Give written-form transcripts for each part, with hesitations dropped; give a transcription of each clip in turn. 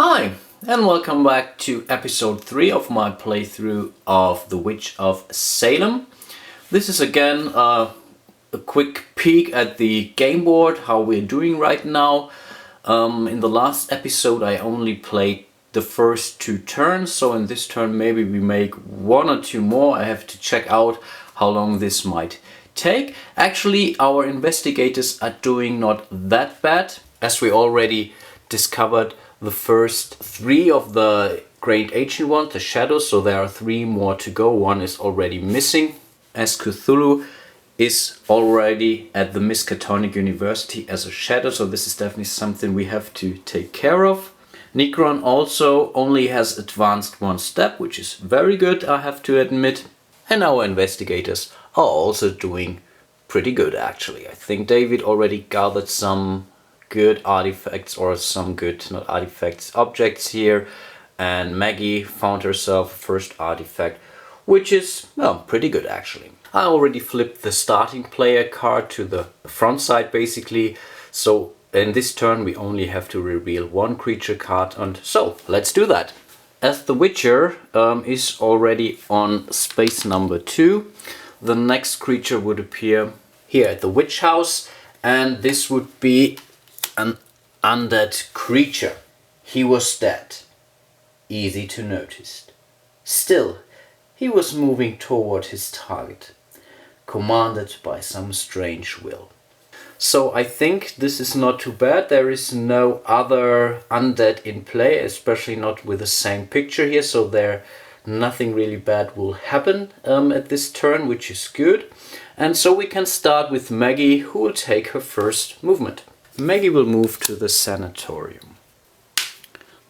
Hi, and welcome back to episode 3 of my playthrough of The Witch of Salem. This is again a quick peek at the game board, how we're doing right now. In the last episode I only played the first 2 turns, so in this turn maybe we make 1 or 2 more. I have to check out how long this might take. Actually, our investigators are doing not that bad, as we already discovered the first 3 of the Great Ancient Ones, the Shadows, so there are 3 more to go. 1 is already missing, as Cthulhu is already at the Miskatonic University as a shadow, so this is definitely something we have to take care of. Necron also only has advanced 1 step, which is very good, I have to admit. And our investigators are also doing pretty good, actually. I think David already gathered some good artifacts, or some good, not artifacts, objects here, and Maggie found herself a first artifact, which is, well, pretty good actually. I already flipped the starting player card to the front side basically, so in this turn we only have to reveal 1 creature card, and so let's do that. As the Witcher is already on space number 2, the next creature would appear here at the Witch House, and this would be an undead creature. He was dead. Easy to notice. Still, he was moving toward his target, commanded by some strange will. So I think this is not too bad. There is no other undead in play, especially not with the same picture here, so there nothing really bad will happen at this turn, which is good. And so we can start with Maggie, who will take her first movement. Maggie will move to the Sanatorium.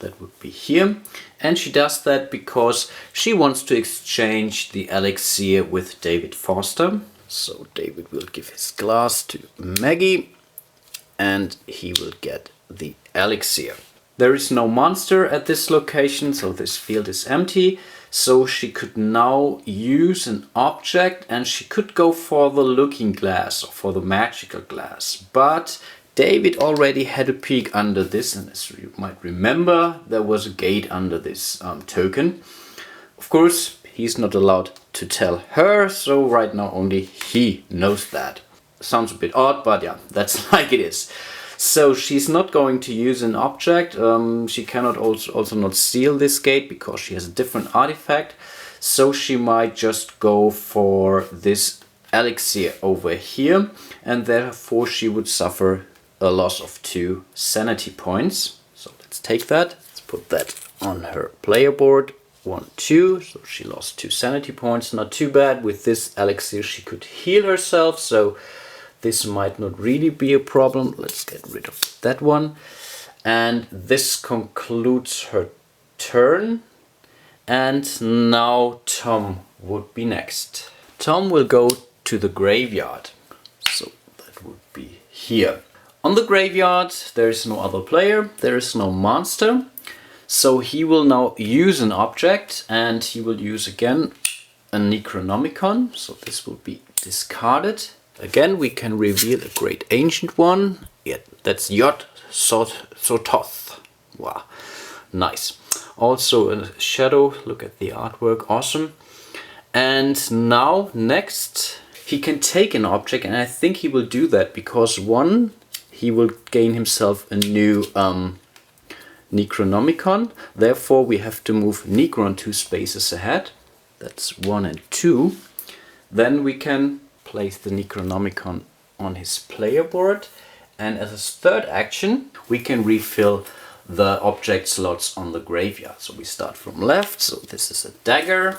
That would be here. And she does that because she wants to exchange the elixir with David Foster. So David will give his glass to Maggie and he will get the elixir. There is no monster at this location, so this field is empty. So she could now use an object and she could go for the looking glass or for the magical glass. But David already had a peek under this, and as you might remember, there was a gate under this token. Of course, he's not allowed to tell her, so right now only he knows that. Sounds a bit odd, but yeah, that's like it is. So she's not going to use an object. She cannot also not seal this gate because she has a different artifact. So she might just go for this elixir over here, and therefore she would suffer a loss of 2 sanity points. So let's take that. Let's put that on her player board. 1, 2. So she lost 2 sanity points. Not too bad. With this elixir she could heal herself, so this might not really be a problem. Let's get rid of that one. And this concludes her turn. And now Tom would be next. Tom will go to the graveyard. So that would be here. On the graveyard there is no other player, there is no monster. So he will now use an object, and he will use again a Necronomicon. So this will be discarded. Again, we can reveal a Great Ancient One. Yeah, that's Yod Sototh. Wow, nice. Also a shadow, look at the artwork, awesome. And now, next, he can take an object, and I think he will do that because 1, he will gain himself a new Necronomicon. Therefore, we have to move Necron 2 spaces ahead. That's 1 and 2. Then we can place the Necronomicon on his player board, and as a third action we can refill the object slots on the graveyard. So we start from left, so this is a dagger,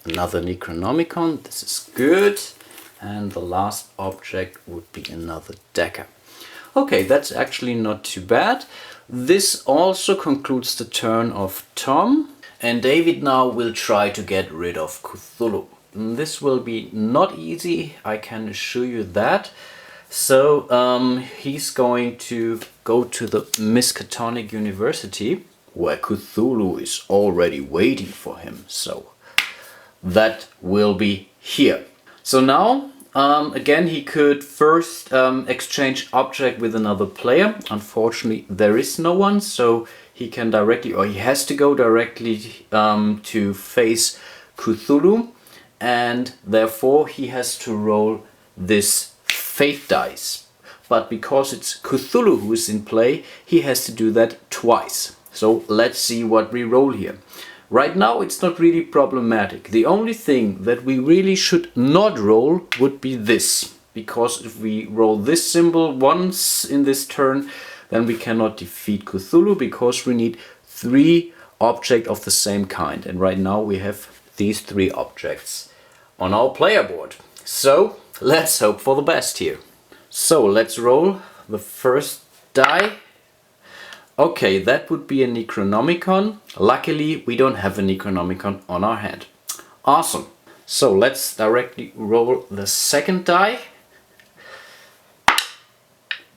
another Necronomicon, this is good, and the last object would be another dagger. Okay, that's actually not too bad. This also concludes the turn of Tom, and David now will try to get rid of Cthulhu. This will be not easy, I can assure you that. So he's going to go to the Miskatonic University, where Cthulhu is already waiting for him. So that will be here. So now Again, he could first exchange object with another player. Unfortunately, there is no one, so he can directly, or he has to go directly to face Cthulhu, and therefore he has to roll this fate dice. But because it's Cthulhu who is in play, he has to do that twice. So let's see what we roll here. Right now it's not really problematic. The only thing that we really should not roll would be this. Because if we roll this symbol once in this turn, then we cannot defeat Cthulhu, because we need 3 objects of the same kind. And right now we have these 3 objects on our player board. So let's hope for the best here. So let's roll the first die. Okay, that would be a Necronomicon. Luckily, we don't have a Necronomicon on our hand. Awesome. So let's directly roll the second die.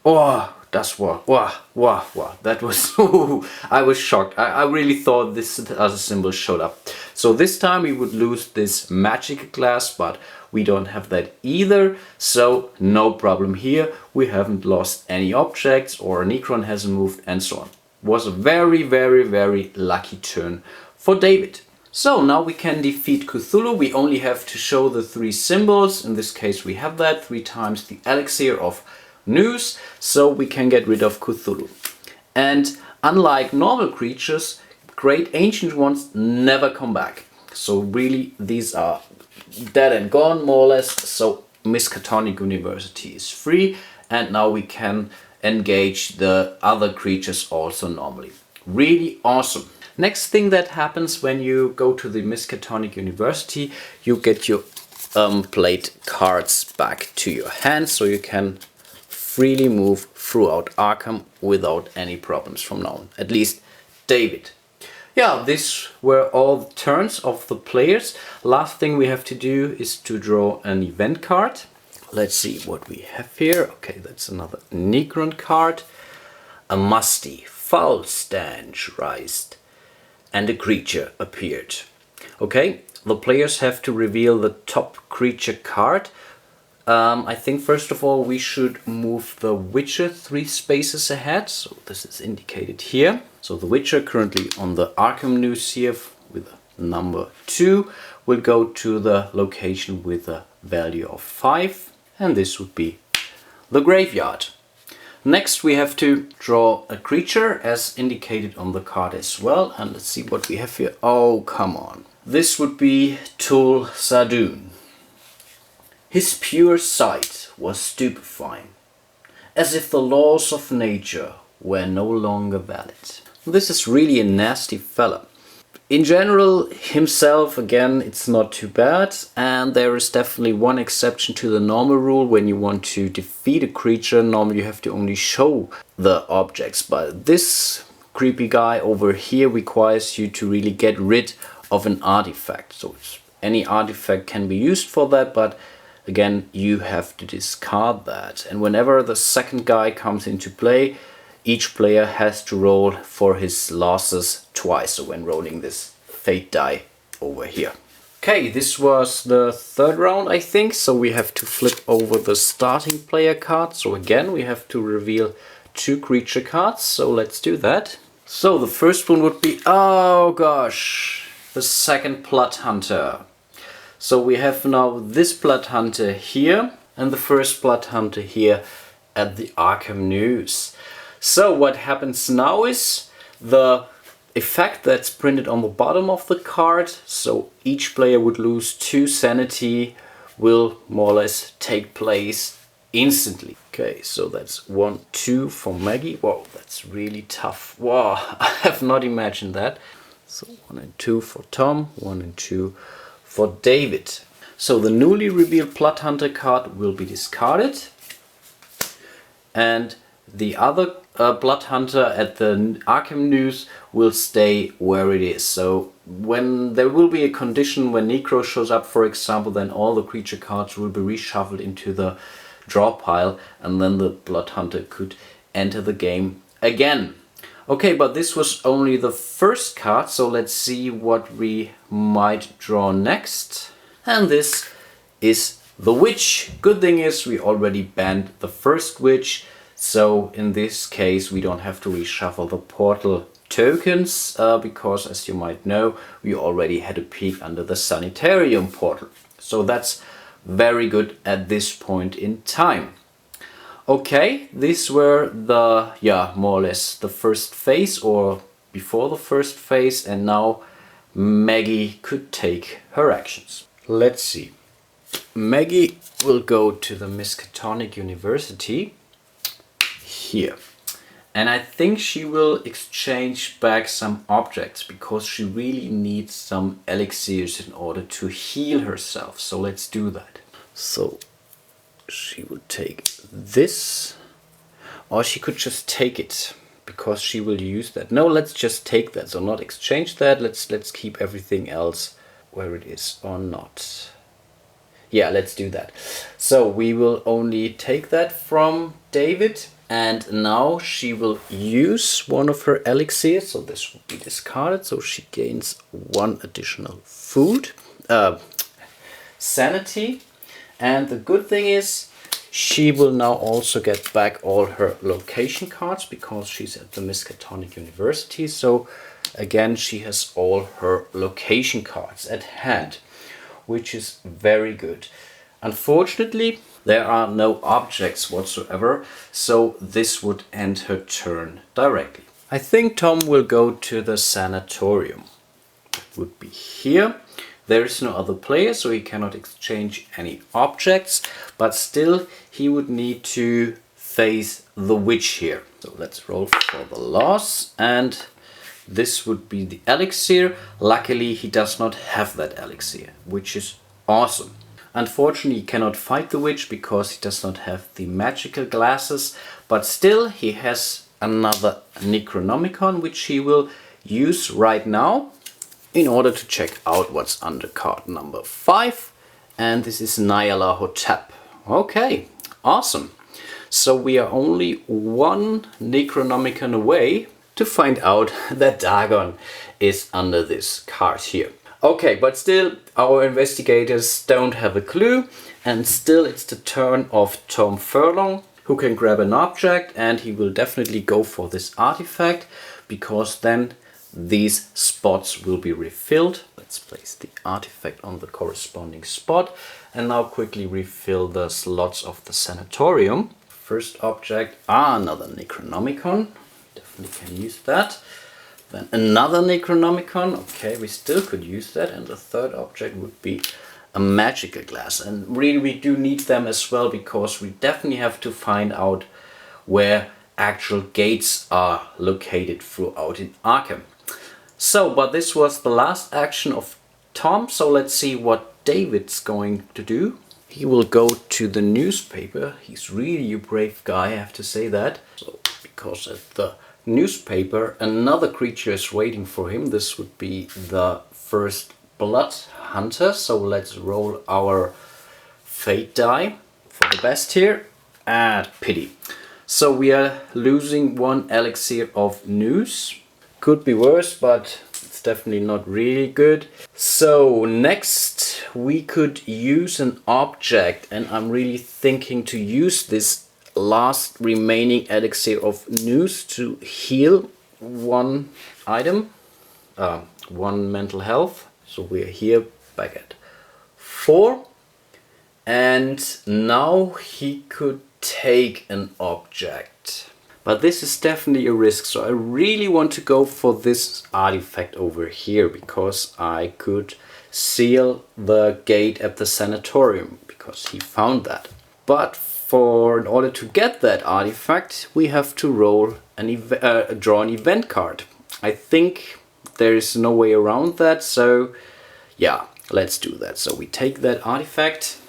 Oh, das war, wow. That was, I was shocked. I really thought this other symbol showed up. So this time we would lose this magic glass, but we don't have that either. So no problem here. We haven't lost any objects, or a Necron hasn't moved, and so on. Was a very, very, very lucky turn for David. So now we can defeat Cthulhu. We only have to show the 3 symbols. In this case we have that 3 times the elixir of news, so we can get rid of Cthulhu. And unlike normal creatures, great ancient ones never come back. So really these are dead and gone, more or less. So Miskatonic University is free, and now we can engage the other creatures also normally. Really awesome. Next thing that happens when you go to the Miskatonic University, you get your played cards back to your hand, so you can freely move throughout Arkham without any problems from now on. At least David. Yeah, these were all the turns of the players. Last thing we have to do is to draw an event card. Let's see what we have here. Okay, that's another Necron card. A musty, foul stench rised, and a creature appeared. Okay, the players have to reveal the top creature card. I think first of all we should move the Witcher 3 spaces ahead. So this is indicated here. So the Witcher, currently on the Arkham News here with number 2, will go to the location with a value of 5, and this would be the graveyard. Next we have to draw a creature as indicated on the card as well, and let's see what we have here. Oh, come on. This would be Tul Sadun. His pure sight was stupefying, as if the laws of nature were no longer valid. This is really a nasty fella. In general, himself, again, it's not too bad, and there is definitely one exception to the normal rule. When you want to defeat a creature, normally you have to only show the objects, but this creepy guy over here requires you to really get rid of an artifact. So any artifact can be used for that, but again, you have to discard that. And whenever the second guy comes into play, each player has to roll for his losses twice. So when rolling this fate die over here. Okay, this was the third round, I think. So we have to flip over the starting player card. So again, we have to reveal 2 creature cards. So let's do that. So the first one would be, oh gosh, the second Blood Hunter. So we have now this Blood Hunter here and the first Blood Hunter here at the Arkham News. So what happens now is the effect that's printed on the bottom of the card, so each player would lose 2 sanity, will more or less take place instantly. Okay, so that's 1, 2 for Maggie. Whoa, that's really tough. Wow, I have not imagined that. So 1 and 2 for Tom, 1 and 2 for David. So the newly revealed Blood Hunter card will be discarded, and the other Blood Hunter at the Arkham News will stay where it is. So when there will be a condition when Necro shows up, for example, then all the creature cards will be reshuffled into the draw pile, and then the Blood Hunter could enter the game again. Okay, but this was only the first card, so let's see what we might draw next. And this is the witch. Good thing is we already banned the first witch, so in this case we don't have to reshuffle the portal tokens because, as you might know, we already had a peek under the Sanitarium portal. So that's very good at this point in time. Okay, these were the, more or less the first phase, or before the first phase, and now Maggie could take her actions. Let's see. Maggie will go to the Miskatonic University here. And I think she will exchange back some objects because she really needs some elixirs in order to heal herself. So let's do that. So she would take this, or she could just take it because she will use that. No, let's just take that. So not exchange that. Let's keep everything else where it is or not. Yeah, let's do that. So we will only take that from David. And now she will use one of her elixirs. So this will be discarded. So she gains one additional food. Sanity. And the good thing is she will now also get back all her location cards because she's at the Miskatonic University. So again, she has all her location cards at hand, which is very good. Unfortunately, there are no objects whatsoever, so this would end her turn directly. I think Tom will go to the Sanatorium. It would be here. There is no other player, so he cannot exchange any objects, but still he would need to face the witch here. So let's roll for the loss, and this would be the elixir. Luckily he does not have that elixir, which is awesome. Unfortunately he cannot fight the witch because he does not have the magical glasses, but still he has another Necronomicon which he will use right now in order to check out what's under card number 5, and this is Nyarlathotep. Okay, awesome. So we are only one Necronomicon away to find out that Dagon is under this card here. Okay, but still our investigators don't have a clue, and still it's the turn of Tom Furlong, who can grab an object, and he will definitely go for this artifact because then these spots will be refilled. Let's place the artifact on the corresponding spot and now quickly refill the slots of the Sanatorium. First object, another Necronomicon. Definitely can use that. Then another Necronomicon. Okay, we still could use that. And the third object would be a magical glass. And really we do need them as well because we definitely have to find out where actual gates are located throughout in Arkham. So, but this was the last action of Tom, so let's see what David's going to do. He will go to the newspaper. He's really a brave guy, I have to say that. So, because at the newspaper another creature is waiting for him. This would be the first blood hunter. So let's roll our fate die for the best here. And pity. So we are losing one elixir of news. Could be worse, but it's definitely not really good. So next we could use an object, and I'm really thinking to use this last remaining elixir of news to heal one item, one mental health. So we're here back at 4, and now he could take an object. But this is definitely a risk, so I really want to go for this artifact over here because I could seal the gate at the Sanatorium because he found that. But in order to get that artifact, we have to roll draw an event card. I think there is no way around that, so yeah, let's do that. So we take that artifact,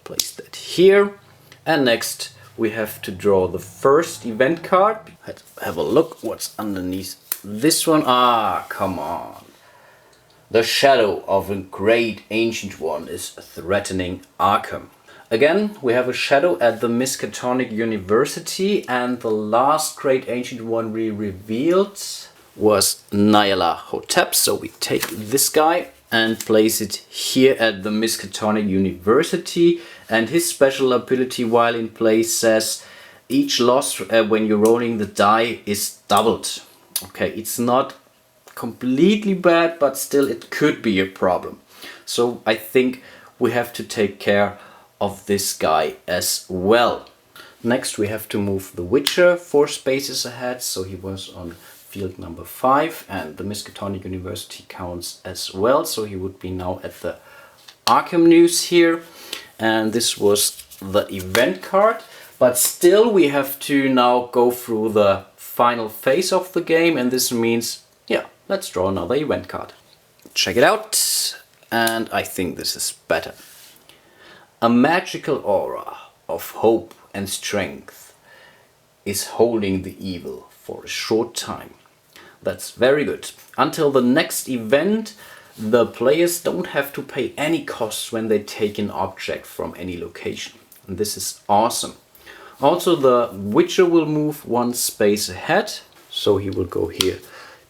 place that here, and next we have to draw the first event card. Let's have a look what's underneath this one. Ah, come on. The shadow of a great ancient one is threatening Arkham. Again, we have a shadow at the Miskatonic University, and the last great ancient one we revealed was Nyarlathotep. So we take this guy and place it here at the Miskatonic University. And his special ability while in play says each loss when you're rolling the die is doubled. Okay, it's not completely bad, but still it could be a problem. So I think we have to take care of this guy as well. Next we have to move the Witcher 4 spaces ahead, so he was on field number 5, and the Miskatonic University counts as well, so he would be now at the Arkham News here. And this was the event card, but still we have to now go through the final phase of the game, and this means, yeah, let's draw another event card. Check it out, and I think this is better. A magical aura of hope and strength is holding the evil for a short time. That's very good. Until the next event, the players don't have to pay any costs when they take an object from any location. And this is awesome. Also, the Witcher will move one space ahead, so he will go here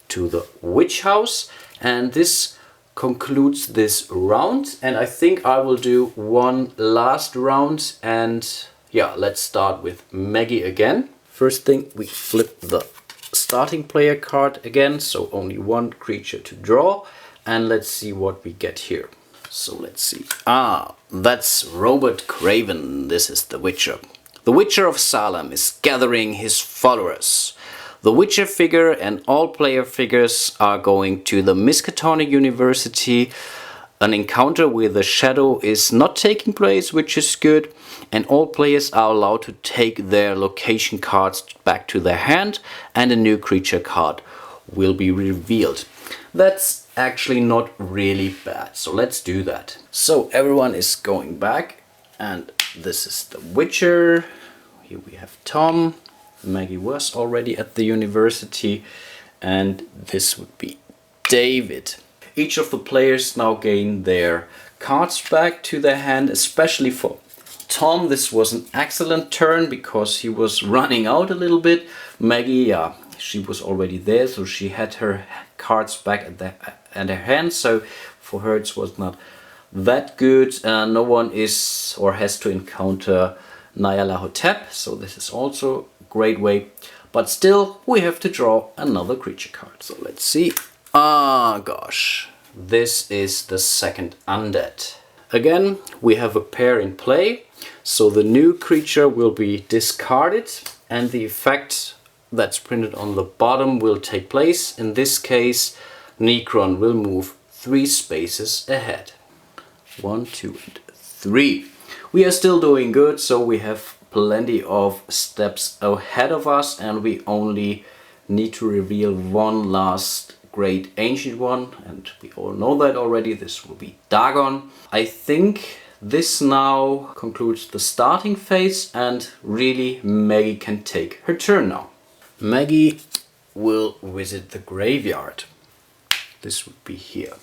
to the Witch House, and this concludes this round. And I think I will do one last round, and yeah, let's start with Maggie again. First thing, we flip the starting player card again, so only one creature to draw, and let's see what we get here. So let's see. That's Robert Craven. This is the Witcher. The Witcher of Salem is gathering his followers. The Witcher figure and all player figures are going to the Miskatonic University. An encounter with the shadow is not taking place, which is good, and all players are allowed to take their location cards back to their hand, and a new creature card will be revealed. That's actually not really bad, so let's do that. So everyone is going back, and this is the Witcher. Here we have Tom. Maggie was already at the university, and this would be David. Each of the players now gain their cards back to their hand, especially for Tom. This was an excellent turn because he was running out a little bit. Maggie, she was already there, so she had her cards back at her hand, so for her it was not that good. No one is or has to encounter Nyarlathotep, so this is also a great way, but still we have to draw another creature card. So let's see. Gosh, this is the second undead. Again, we have a pair in play, so the new creature will be discarded, and the effect that's printed on the bottom will take place. In this case, Necron will move 3 spaces ahead. 1, 2, and 3. We are still doing good, so we have plenty of steps ahead of us, and we only need to reveal one last great ancient one, and we all know that already. This will be Dagon. I think this now concludes the starting phase, and really Maggie can take her turn now. Maggie will visit the graveyard. This would be here.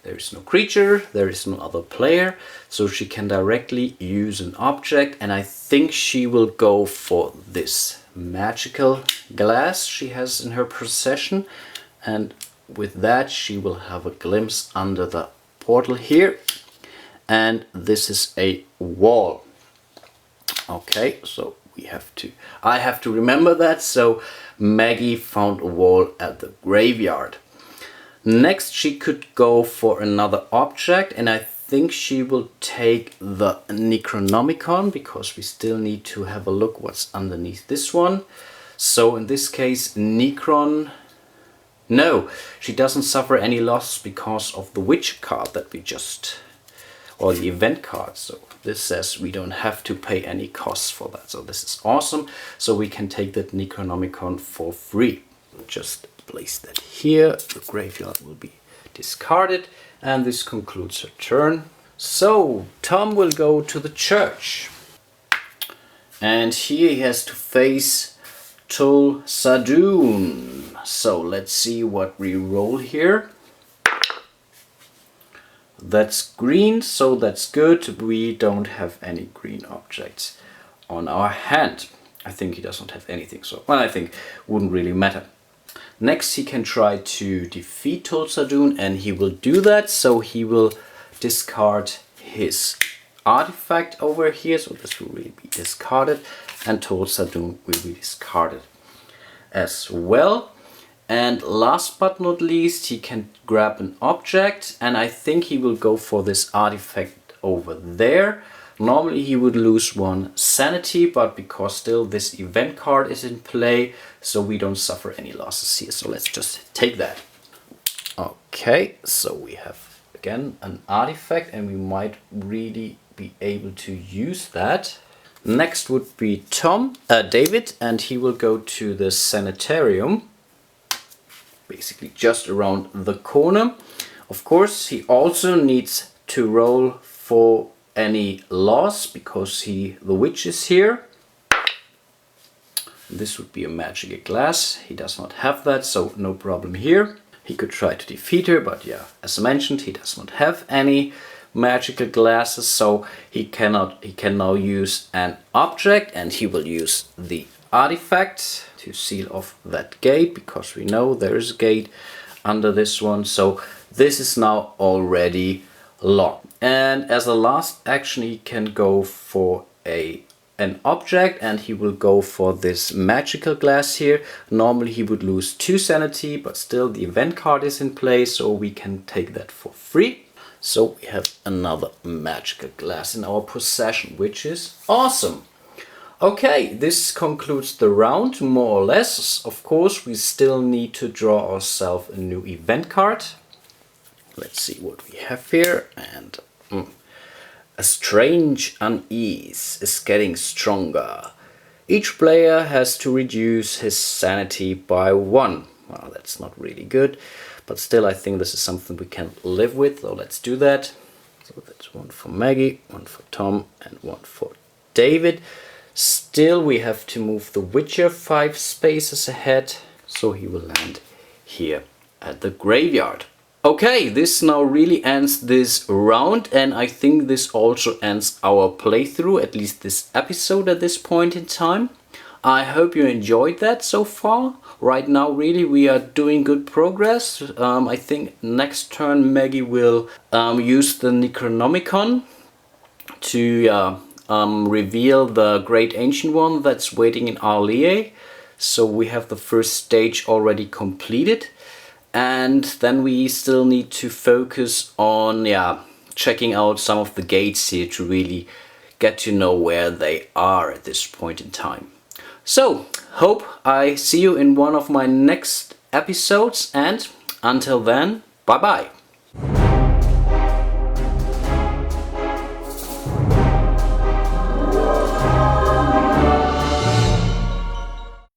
There is no creature, there is no other player, so she can directly use an object, and I think she will go for this magical glass she has in her possession, and with that she will have a glimpse under the portal here, and this is a wall. Okay, so I have to remember that, so Maggie found a wall at the graveyard. Next she could go for another object, and I think she will take the Necronomicon, because we still need to have a look what's underneath this one. So in this case, Necron, no, she doesn't suffer any loss because of the Witch card that we just, or the event card. So this says we don't have to pay any costs for that. So this is awesome. So we can take that Necronomicon for free. Just place that here. The graveyard will be discarded, and this concludes her turn. So Tom will go to the church, and here he has to face Tul Sadun. So let's see what we roll here. That's green, so that's good. We don't have any green objects on our hand. I think he doesn't have anything, so well, I think wouldn't really matter. Next he can try to defeat Tul Sadun, and he will do that, so he will discard his artifact over here, so this will really be discarded, and Tulsadun will be discarded as well. And last but not least, he can grab an object, and I think he will go for this artifact over there. Normally he would lose 1 sanity, but because still this event card is in play, so we don't suffer any losses here. So let's just take that. Okay, so we have again an artifact, and we might really be able to use that. Next would be David, and he will go to the Sanatorium, basically just around the corner. Of course, he also needs to roll for any loss because the witch is here. This would be a magical glass. He does not have that, so no problem here. He could try to defeat her, but yeah, as mentioned, he does not have any magical glasses, so he can now use an object, and he will use the artifact to seal off that gate, because we know there is a gate under this one. So this is now already locked, and as a last action he can go for an object, and he will go for this magical glass here. Normally he would lose 2 sanity, but still the event card is in play, so we can take that for free. So we have another magical glass in our possession, which is awesome. Okay, this concludes the round, more or less. Of course, we still need to draw ourselves a new event card. Let's see what we have here. And a strange unease is getting stronger. Each player has to reduce his sanity by 1. Well, that's not really good, but still I think this is something we can live with, so let's do that. So that's 1 for Maggie, 1 for Tom, and 1 for David. Still we have to move the Witcher 5 spaces ahead, so he will land here at the graveyard. Okay, this now really ends this round, and I think this also ends our playthrough, at least this episode at this point in time. I hope you enjoyed that so far. Right now really we are doing good progress. I think next turn Maggie will use the Necronomicon to reveal the Great Ancient One that's waiting in Arlie. So we have the first stage already completed. And then we still need to focus on checking out some of the gates here to really get to know where they are at this point in time. So, hope I see you in one of my next episodes, and until then, bye bye.